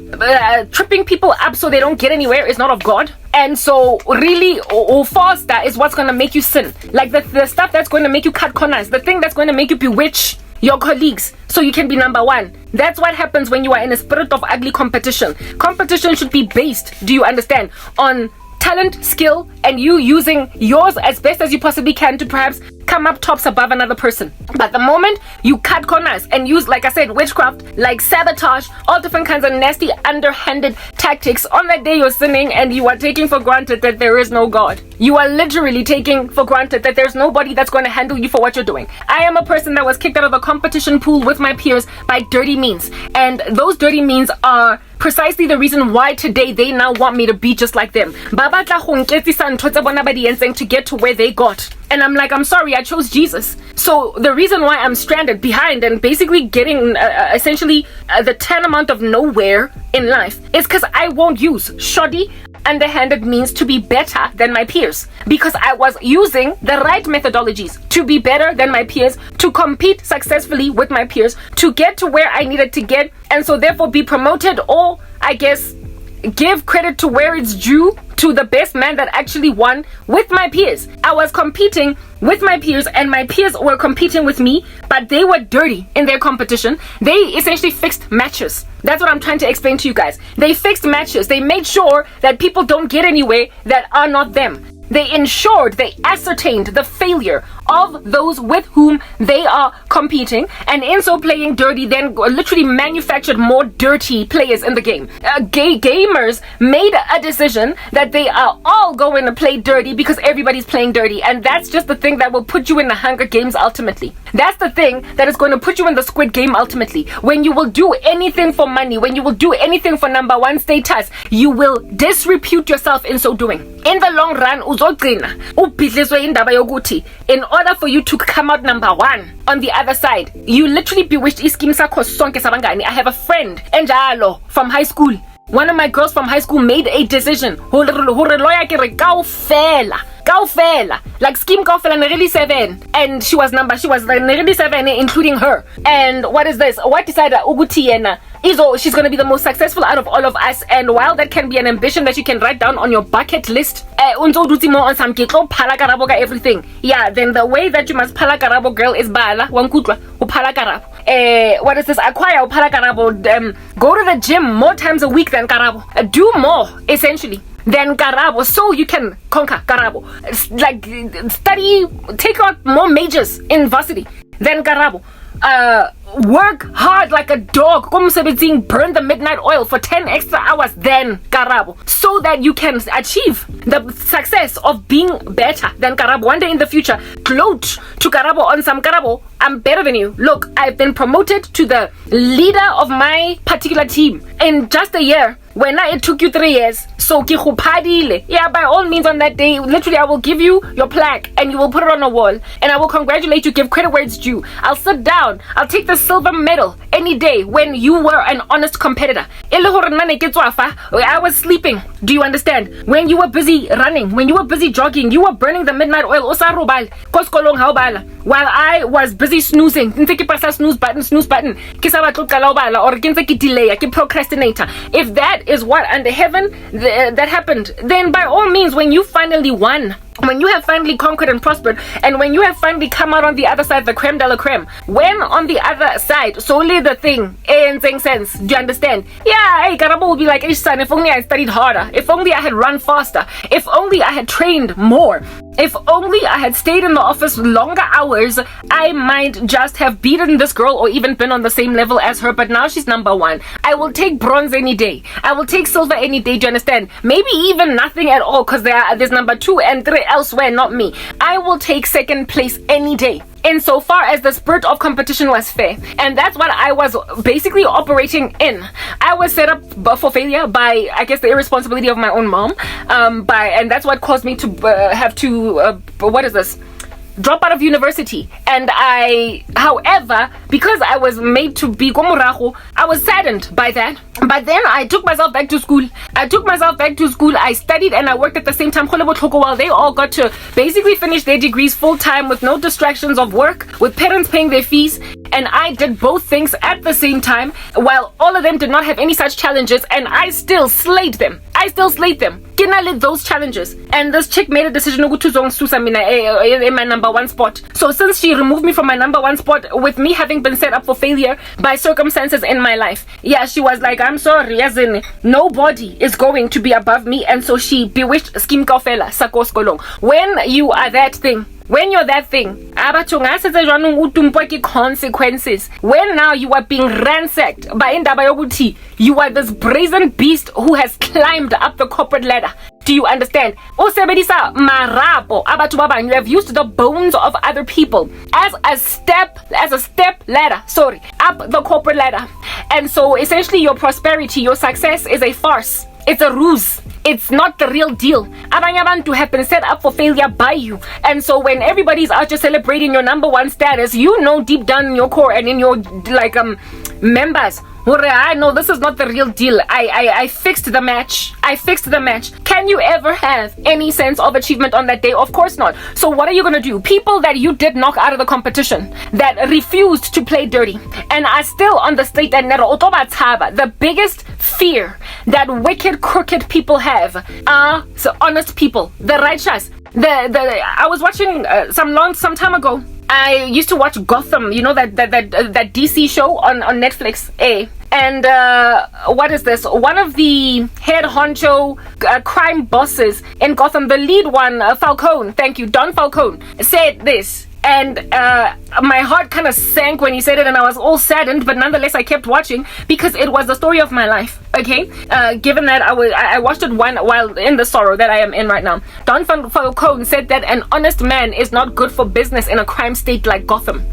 Tripping people up so they don't get anywhere is not of God. And so really, faster is what's going to make you sin. Like the stuff that's going to make you cut corners, the thing that's going to make you bewitch your colleagues so you can be number one. That's what happens when you are in a spirit of ugly competition. Competition should be based, do you understand, on talent, skill, and you using yours as best as you possibly can to perhaps come up tops above another person. But the moment you cut corners and use, like I said, witchcraft, like sabotage, all different kinds of nasty underhanded tactics, on that day you're sinning and you are taking for granted that there is no God. You are literally taking for granted that there's nobody that's going to handle you for what you're doing. I am a person that was kicked out of a competition pool with my peers by dirty means, and those dirty means are precisely the reason why today they now want me to be just like them. To get to where they got. And I'm like, I'm sorry, I chose Jesus. So the reason why I'm stranded behind and basically getting essentially the tantamount of nowhere in life is because I won't use shoddy, underhanded means to be better than my peers, because I was using the right methodologies to be better than my peers, to compete successfully with my peers, to get to where I needed to get, and so therefore be promoted, or I guess give credit to where it's due to the best man that actually won with my peers. I was competing with my peers and my peers were competing with me, but they were dirty in their competition. They essentially fixed matches. That's what I'm trying to explain to you guys. They fixed matches. They made sure that people don't get anywhere that are not them. They ensured, they ascertained the failure of those with whom they are competing, and in so playing dirty, then literally manufactured more dirty players in the game. Gamers made a decision that they are all going to play dirty because everybody's playing dirty, and that's just the thing that will put you in the Hunger Games ultimately. That's the thing that is going to put you in the Squid Game ultimately. When you will do anything for money, when you will do anything for number one status, you will disrepute yourself in so doing. In the long run, in order for you to come out number one on the other side, you literally bewitched iskim sakho sonke sabangani. I have a friend enjalo from high school. One of my girls from high school made a decision. Like scheme kaufela nearly 7, and she was nearly 7, including her. And what is this? What decided Uguti yena? She's going to be the most successful out of all of us, and while that can be an ambition that you can write down on your bucket list, everything. Yeah, then the way that you must palakarabo, girl, is bala wankutwa upalakarabo. What is this? Acquire upalakarabo. Go to the gym more times a week than karabo. Do more, essentially, than karabo, so you can conquer karabo. Like, study, take out more majors in varsity than karabo. Work hard like a dog, burn the midnight oil for 10 extra hours than karabo, so that you can achieve the success of being better than karabo. One day in the future, gloat to karabo on some karabo. I'm better than you. Look, I've been promoted to the leader of my particular team in just a year. When it took you 3 years, so ki padile. Yeah, by all means on that day, literally I will give you your plaque and you will put it on a wall and I will congratulate you, give credit where it's due. I'll sit down, I'll take the silver medal any day when you were an honest competitor. I was sleeping, do you understand? When you were busy running, when you were busy jogging, you were burning the midnight oil, while I was busy snoozing, snooze button, or delay, procrastinator. If that is what under heaven that happened, then by all means, when you finally won, when you have finally conquered and prospered, and when you have finally come out on the other side, the creme de la creme, when on the other side, solely the thing ain't making sense, do you understand? Yeah, hey, Karabo will be like, hey son, if only I studied harder, if only I had run faster, if only I had trained more, if only I had stayed in the office longer hours, I might just have beaten this girl or even been on the same level as her, but now she's number one. I will take bronze any day. I will take silver any day, do you understand? Maybe even nothing at all, because there's number 2 and 3 elsewhere, not me. I will take second place any day, insofar as the spirit of competition was fair. And that's what I was basically operating in. I was set up for failure by, I guess, the irresponsibility of my own mom. And that's what caused me to have to, drop out of university. And however, because I was made to be Komurahu, I was saddened by that. But then I took myself back to school. I studied and I worked at the same time while they all got to basically finish their degrees full time with no distractions of work, with parents paying their fees. And I did both things at the same time, while all of them did not have any such challenges, and I still slayed them. Kinale those challenges. And this chick made a decision in my number 1 spot. So since she removed me from my number 1 spot, with me having been set up for failure by circumstances in my life, yeah, she was like, I'm sorry, as in nobody is going to be above me. And so she bewitched Skim Kaufela, Sakos Kolong. When you are that thing, when you're that thing, consequences. When now you are being ransacked by Ndabayoguti, you are this brazen beast who has climbed up the corporate ladder. Do you understand? You have used the bones of other people as a step ladder, up the corporate ladder. And so essentially your prosperity, your success is a farce. It's a ruse. It's not the real deal. Abantu have been set up for failure by you. And so when everybody's out just celebrating your number 1 status, you know deep down in your core and in your members, I know this is not the real deal. I fixed the match. Can you ever have any sense of achievement on that day? Of course not. So what are you going to do? People that you did knock out of the competition, that refused to play dirty and are still on the state and the biggest fear that wicked, crooked people have are honest people, the righteous. I was watching some time ago. I used to watch Gotham, you know, that DC show on Netflix, And what is this? One of the head honcho crime bosses in Gotham, the lead one, Falcone, thank you, Don Falcone, said this. And my heart kind of sank when he said it, and I was all saddened, but nonetheless I kept watching because it was the story of my life. Okay, given that I watched it while in the sorrow that I am in right now. Don Falcone said that an honest man is not good for business in a crime state like Gotham.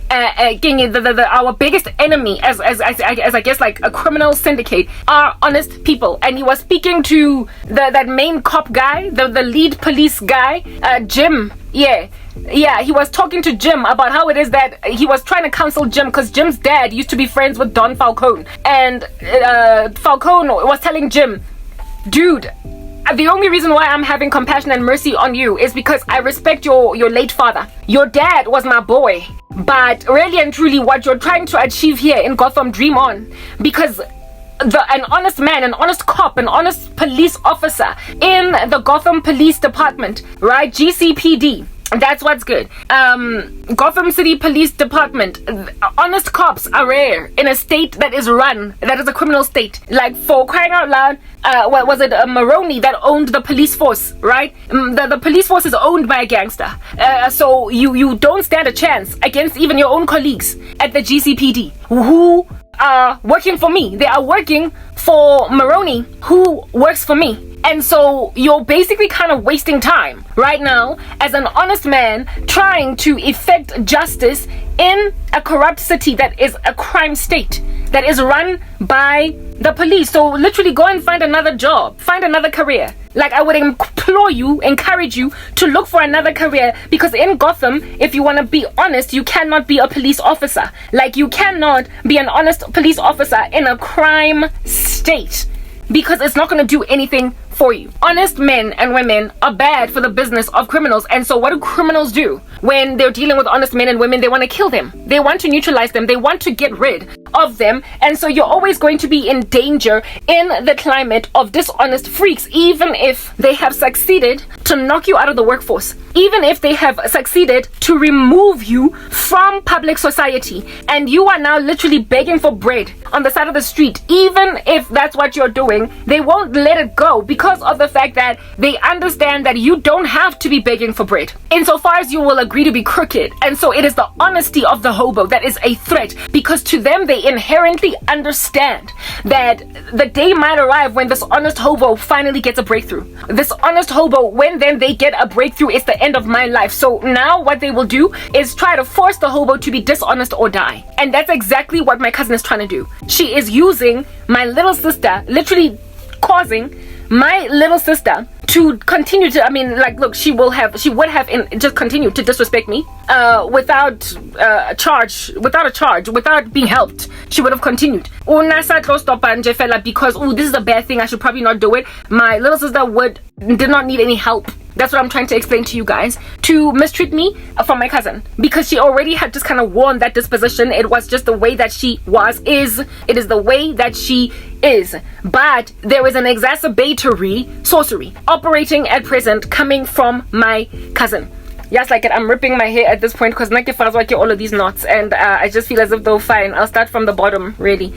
Our biggest enemy as I guess like a criminal syndicate are honest people. And he was speaking to that main cop guy, the lead police guy, Jim. Yeah, he was talking to Jim about how it is that he was trying to counsel Jim because Jim's dad used to be friends with Don Falcone. And Falcone was telling Jim, dude, the only reason why I'm having compassion and mercy on you is because I respect your late father. Your dad was my boy. But really and truly, what you're trying to achieve here in Gotham, dream on. Because an honest man, an honest cop, an honest police officer in the Gotham Police Department, right? GCPD. That's what's good. Gotham City Police Department. Honest cops are rare in a state that is a criminal state. Like, for crying out loud, what was it? Maroney that owned the police force, right? The police force is owned by a gangster. So you don't stand a chance against even your own colleagues at the GCPD who are working for me. They are working for Maroney, who works for me. And so you're basically kind of wasting time right now as an honest man trying to effect justice in a corrupt city that is a crime state, that is run by the police. So literally go and find another job, find another career. Like, I would encourage you to look for another career, because in Gotham, if you want to be honest, you cannot be a police officer. Like, you cannot be an honest police officer in a crime state, because it's not going to do anything for you. Honest men and women are bad for the business of criminals. And so what do criminals do when they're dealing with honest men and women? They want to kill them. They want to neutralize them. They want to get rid of them. And so you're always going to be in danger in the climate of dishonest freaks, even if they have succeeded to knock you out of the workforce, even if they have succeeded to remove you from public society, and you are now literally begging for bread on the side of the street. Even if that's what you're doing, they won't let it go, because of the fact that they understand that you don't have to be begging for bread, insofar as you will agree to be crooked. And so it is the honesty of the hobo that is a threat, because to them they inherently understand that the day might arrive when this honest hobo finally gets a breakthrough. This honest hobo, when then they get a breakthrough, it's the end of my life. So now what they will do is try to force the hobo to be dishonest or die. And that's exactly what my cousin is trying to do. She is using my little sister, literally causing my little sister to continue to, look, she would have just continued to disrespect me without a charge, without being helped. She would have continued. Because this is a bad thing, I should probably not do it. My little sister did not need any help. That's what I'm trying to explain to you guys. To mistreat me from my cousin, because she already had just kind of worn that disposition. It was just the way that she it is the way that she is. But there is an exacerbatory sorcery operating at present coming from my cousin. Yes, like it, I'm ripping my hair at this point because like all of these knots, and I just feel as if though fine. I'll start from the bottom, really.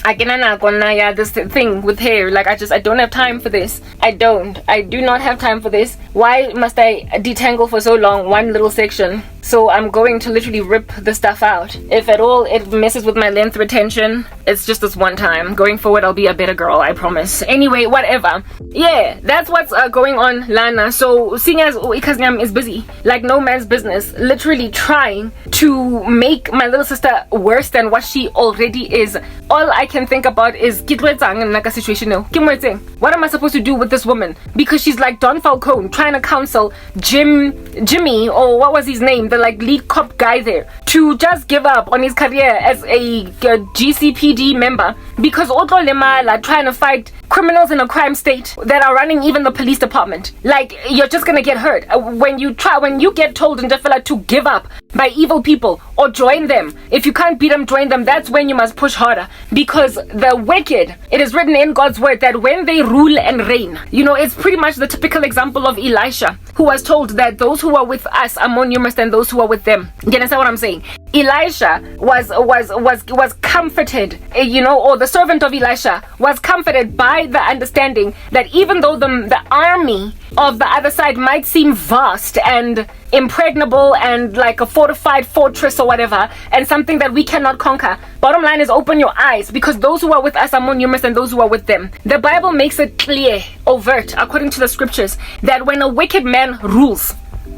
This thing with hair, like I don't have time for this. I do not have time for this. Why must I detangle for so long one little section? So I'm going to literally rip the stuff out. If at all it messes with my length retention, it's just this one time. Going forward, I'll be a better girl, I promise. Anyway, whatever. Yeah, that's what's going on, Lana. So seeing as Ikaznyam is busy, like no man's business, literally trying to make my little sister worse than what she already is, all I can think about is what am I supposed to do with this woman? Because she's like Don Falcone trying to counsel Jimmy, or what was his name, the like lead cop guy there, to just give up on his career as a GCPD member, because Otlo Lemala trying to fight criminals in a crime state that are running even the police department. Like, you're just gonna get hurt when you get told in Defela to give up by evil people or join them. If you can't beat them, join them. That's when you must push harder, because the wicked, it is written in God's word that when they rule and reign, it's pretty much the typical example of Elisha, who was told that those who are with us are more numerous than those who are with them. You understand what I'm saying? Elisha was comforted, or the servant of Elisha was comforted by the understanding that even though the army of the other side might seem vast and impregnable and like a fortified fortress or whatever, and something that we cannot conquer, bottom line is open your eyes, because those who are with us are more numerous than those who are with them. The Bible makes it clear, overt, according to the scriptures, that when a wicked man rules,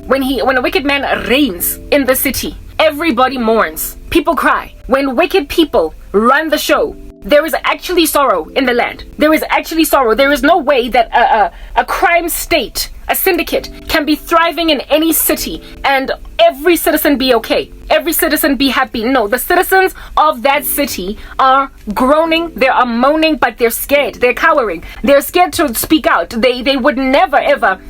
when a wicked man reigns in the city, everybody mourns. People cry. When wicked people run the show, there is actually sorrow in the land. There is actually sorrow. There is no way that a crime state, a syndicate, can be thriving in any city and every citizen be okay, every citizen be happy. No, the citizens of that city are groaning, they are moaning, but they're scared, they're cowering, they're scared to speak out. They would never ever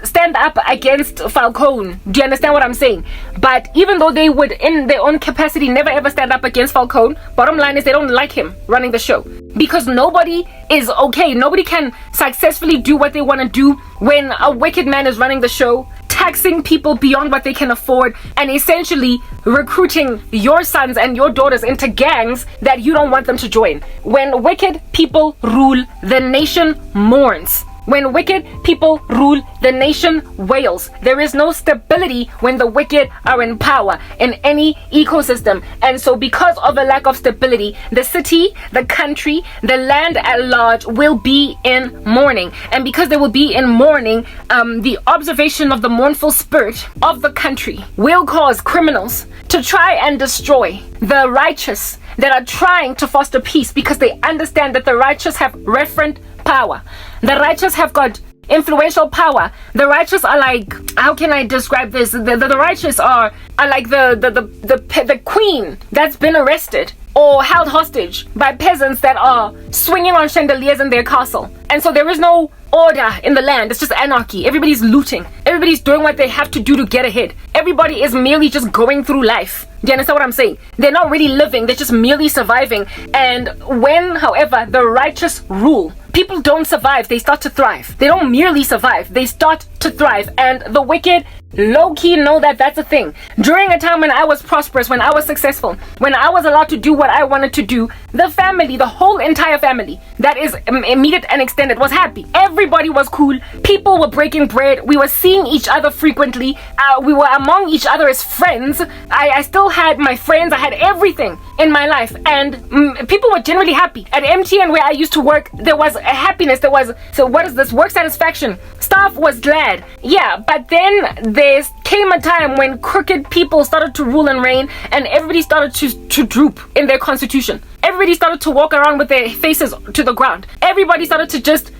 stand up against Falcone. Do you understand what I'm saying? But even though they would in their own capacity never ever stand up against Falcone, bottom line is they don't like him running the show, because nobody is okay. Nobody can successfully do what they want to do when a wicked man is running the show, taxing people beyond what they can afford, and essentially recruiting your sons and your daughters into gangs that you don't want them to join. When wicked people rule, the nation mourns. When wicked people rule, the nation wails. There is no stability when the wicked are in power in any ecosystem. And so because of a lack of stability, the city, the country, the land at large will be in mourning. And because they will be in mourning, the observation of the mournful spirit of the country will cause criminals to try and destroy the righteous that are trying to foster peace, because they understand that the righteous have referent power. The righteous have got influential power. The righteous are like, how can I describe this? The righteous are like the queen that's been arrested or held hostage by peasants that are swinging on chandeliers in their castle. And so there is no order in the land. It's just anarchy. Everybody's looting. Everybody's doing what they have to do to get ahead. Everybody is merely just going through life. Do you understand what I'm saying? They're not really living. They're just merely surviving. And when, however, the righteous rule, people don't survive. They start to thrive. They don't merely survive. They start to thrive. And the wicked low-key know that that's a thing. During a time when I was prosperous, when I was successful, when I was allowed to do what I wanted to do, the family, the whole entire family, that is immediate and extended, was happy. Everybody was cool. People were breaking bread. We were seeing each other frequently. We were among each other as friends. I still had my friends. I had everything in my life. And people were generally happy. At MTN, where I used to work, there was a happiness. There was, so what is this? Work satisfaction. Staff was glad. Yeah, but then there came a time when crooked people started to rule and reign, and everybody started to droop in their constitution. Everybody started to walk around with their faces to the ground. Everybody started to just,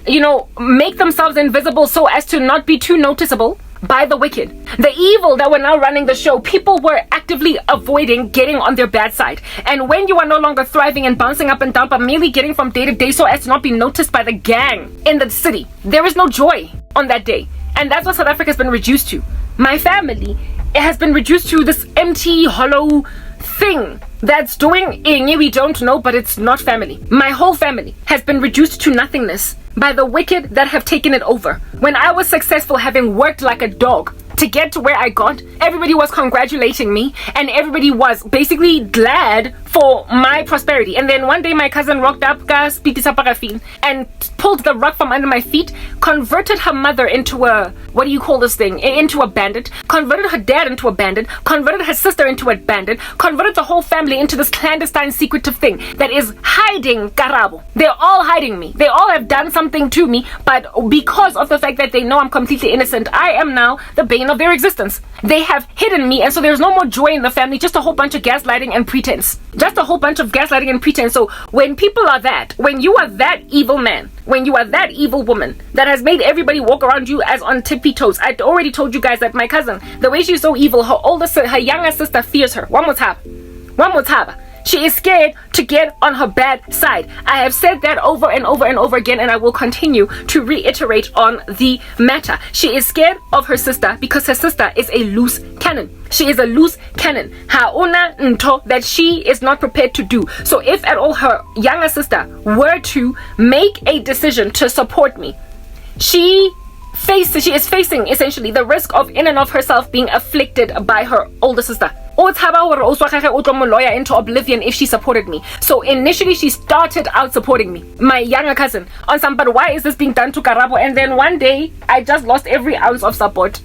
make themselves invisible so as to not be too noticeable by the wicked. The evil that were now running the show, people were actively avoiding getting on their bad side. And when you are no longer thriving and bouncing up and down, but merely getting from day to day so as to not be noticed by the gang in the city, there is no joy on that day. And that's what South Africa has been reduced to. My family, it has been reduced to this empty, hollow thing that's doing we don't know, but it's not family. My whole family has been reduced to nothingness by the wicked that have taken it over. When I was successful, having worked like a dog to get to where I got, everybody was congratulating me and everybody was basically glad for my prosperity. And then one day my cousin rocked up and pulled the rug from under my feet, converted her mother into a, what do you call this thing? Into a bandit, converted her dad into a bandit, converted her sister into a bandit, converted the whole family into this clandestine secretive thing that is hiding Karabo. They're all hiding me. They all have done something to me, but because of the fact that they know I'm completely innocent, I am now the bane of their existence. They have hidden me, and so there's no more joy in the family, just a whole bunch of gaslighting and pretense. Just a whole bunch of gaslighting and pretense. So when people are that, when you are that evil man, when you are that evil woman that has made everybody walk around you as on tippy toes. I already told you guys that my cousin, the way she's so evil, her younger sister fears her. One more time. She is scared to get on her bad side. I have said that over and over and over again, and I will continue to reiterate on the matter. She is scared of her sister because her sister is a loose cannon. She is a loose cannon. Hauna nto that she is not prepared to do. So if at all her younger sister were to make a decision to support me, she is facing essentially the risk of in and of herself being afflicted by her older sister. Into oblivion if she supported me. So initially she started out supporting me, my younger cousin, on some, but why is this being done to Karabo? And then one day I just lost every ounce of support.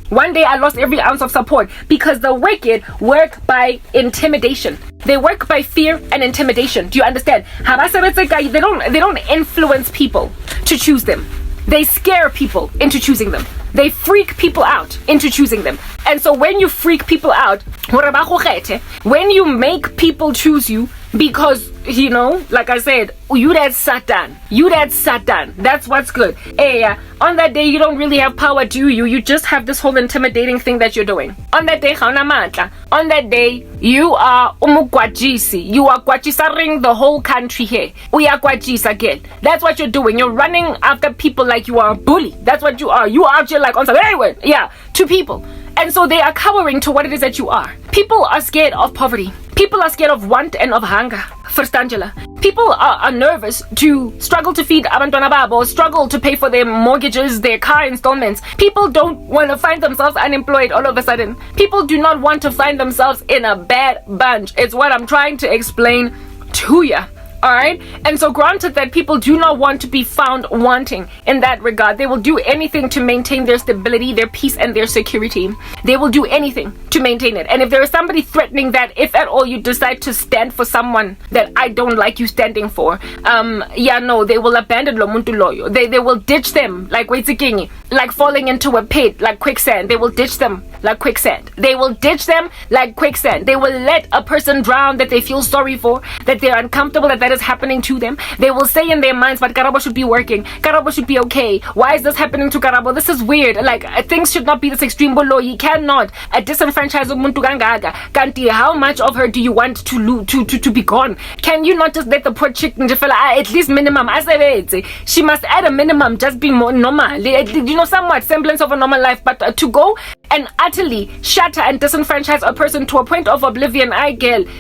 Because the wicked work by intimidation. They work by fear and intimidation. Do you understand? They don't influence people to choose them. They scare people into choosing them. They freak people out into choosing them. And so when you freak people out, when you make people choose you because, like I said, you that Satan. That's what's good. On that day, you don't really have power, do you? You just have this whole intimidating thing that you're doing. On that day, on that day, you are umugwajisi. You are gwajisaring the whole country here. Uyagwajisa again. That's what you're doing. You're running after people like you are a bully. That's what you are. You are out here like on some, anyway, to people. And so they are cowering to what it is that you are. People are scared of poverty. People are scared of want and of hunger. First Angela. People are nervous to struggle to feed abantwana babo, struggle to pay for their mortgages, their car installments. People don't want to find themselves unemployed all of a sudden. People do not want to find themselves in a bad bunch. It's what I'm trying to explain to ya. Alright? And so granted that people do not want to be found wanting in that regard. They will do anything to maintain their stability, their peace, and their security. They will do anything to maintain it. And if there is somebody threatening that, if at all you decide to stand for someone that I don't like you standing for, they will abandon lo muntu loyo. They will ditch them like Waitsikingi, like falling into a pit, like quicksand. They will ditch them like quicksand. They will ditch them like quicksand. They will let a person drown that they feel sorry for, that they're uncomfortable that is happening to them. They will say in their minds, but Karabo should be working. Karabo should be okay. Why is this happening to Karabo? This is weird. Like, things should not be this extreme below. You cannot disenfranchise umuntu gangaga. Kanti, how much of her do you want to be gone? Can you not just let the poor chick at least minimum? She must add a minimum, just be more normal. Somewhat semblance of a normal life. But to go and utterly shatter and disenfranchise a person to a point of oblivion,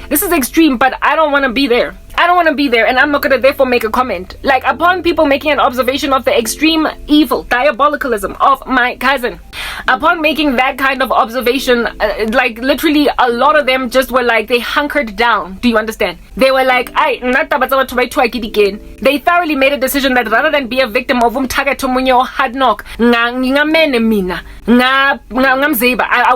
this is extreme, but I don't want to be there. I don't want to be there, and I'm not going to therefore make a comment. Like, upon people making an observation of the extreme evil, diabolicalism of my cousin, upon making that kind of observation, like, literally, a lot of them just were like, they hunkered down. Do you understand? They were like, they thoroughly made a decision that rather than be a victim of hard knock, I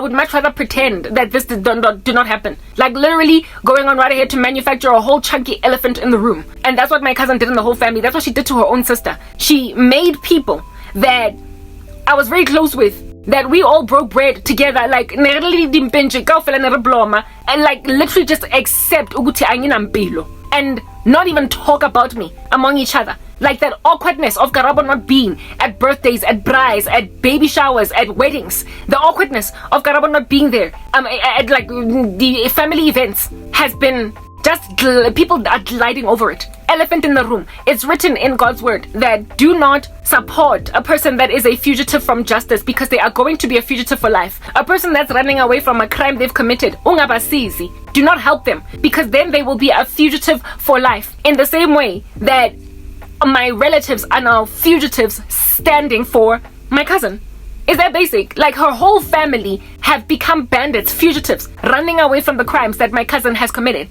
would much rather pretend that this did not happen. Like, literally going on right ahead to manufacture a whole chunky elephant in the room. And that's what my cousin did in the whole family. That's what she did to her own sister. She made people that I was very close with, that we all broke bread together, like, and like literally just accept and not even talk about me among each other. Like that awkwardness of Karabo not being at birthdays, at brides, at baby showers, at weddings. The awkwardness of Karabo not being there at like the family events has been just people are gliding over it. Elephant in the room. It's written in God's word that do not support a person that is a fugitive from justice, because they are going to be a fugitive for life. A person that's running away from a crime they've committed, ungabasizi. Do not help them, because then they will be a fugitive for life. In the same way that my relatives are now fugitives standing for my cousin. Is that basic? Like, her whole family have become bandits, fugitives, running away from the crimes that my cousin has committed.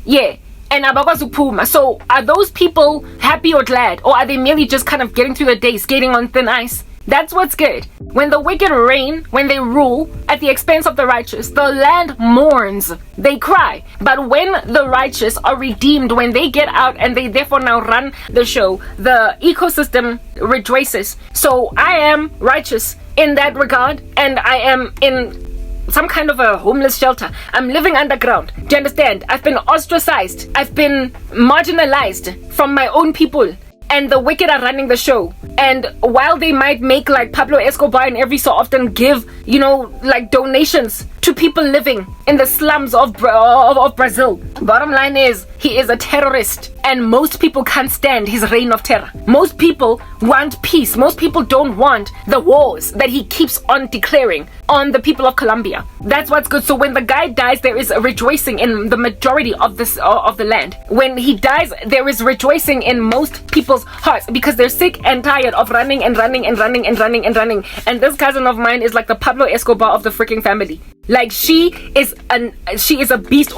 Yeah. And Abagwazupuma. So are those people happy or glad? Or are they merely just kind of getting through the day, skating on thin ice? That's what's good. When the wicked reign, when they rule at the expense of the righteous, the land mourns. They cry. But when the righteous are redeemed, when they get out and they therefore now run the show, the ecosystem rejoices. So I am righteous in that regard, and I am in some kind of a homeless shelter. I'm living underground. Do you understand? I've been ostracized. I've been marginalized from my own people. And the wicked are running the show. And while they might make like Pablo Escobar and every so often give, like donations to people living in the slums of Brazil, bottom line is he is a terrorist. And most people can't stand his reign of terror. Most people want peace. Most people don't want the wars that he keeps on declaring on the people of Colombia. That's what's good. So when the guy dies, there is a rejoicing in the majority of this of the land. When he dies, there is rejoicing in most people's hearts, because they're sick and tired of running and running and running and running and running. And this cousin of mine is like the Pablo Escobar of the freaking family. Like, she is a beast.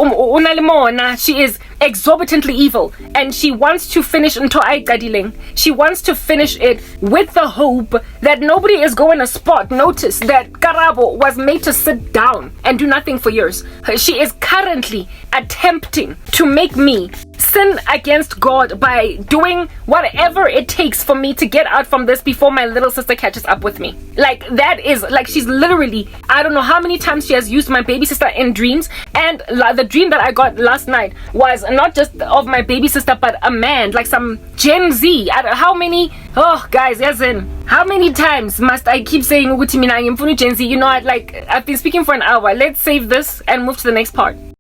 She is exorbitantly evil, and she wants to finish She wants to finish it with the hope that nobody is going to spot notice that Karabo was made to sit down and do nothing for years. She is currently attempting to make me sin against God by doing whatever it takes for me to get out from this before my little sister catches up with me. Like, that is like, she's literally, I don't know how many times she has used my baby sister in dreams. And the dream that I got last night was not just of my baby sister, but a man, like some Gen Z. How many times must I keep saying Gen Z? I've been speaking for an hour. Let's save this and move to the next part.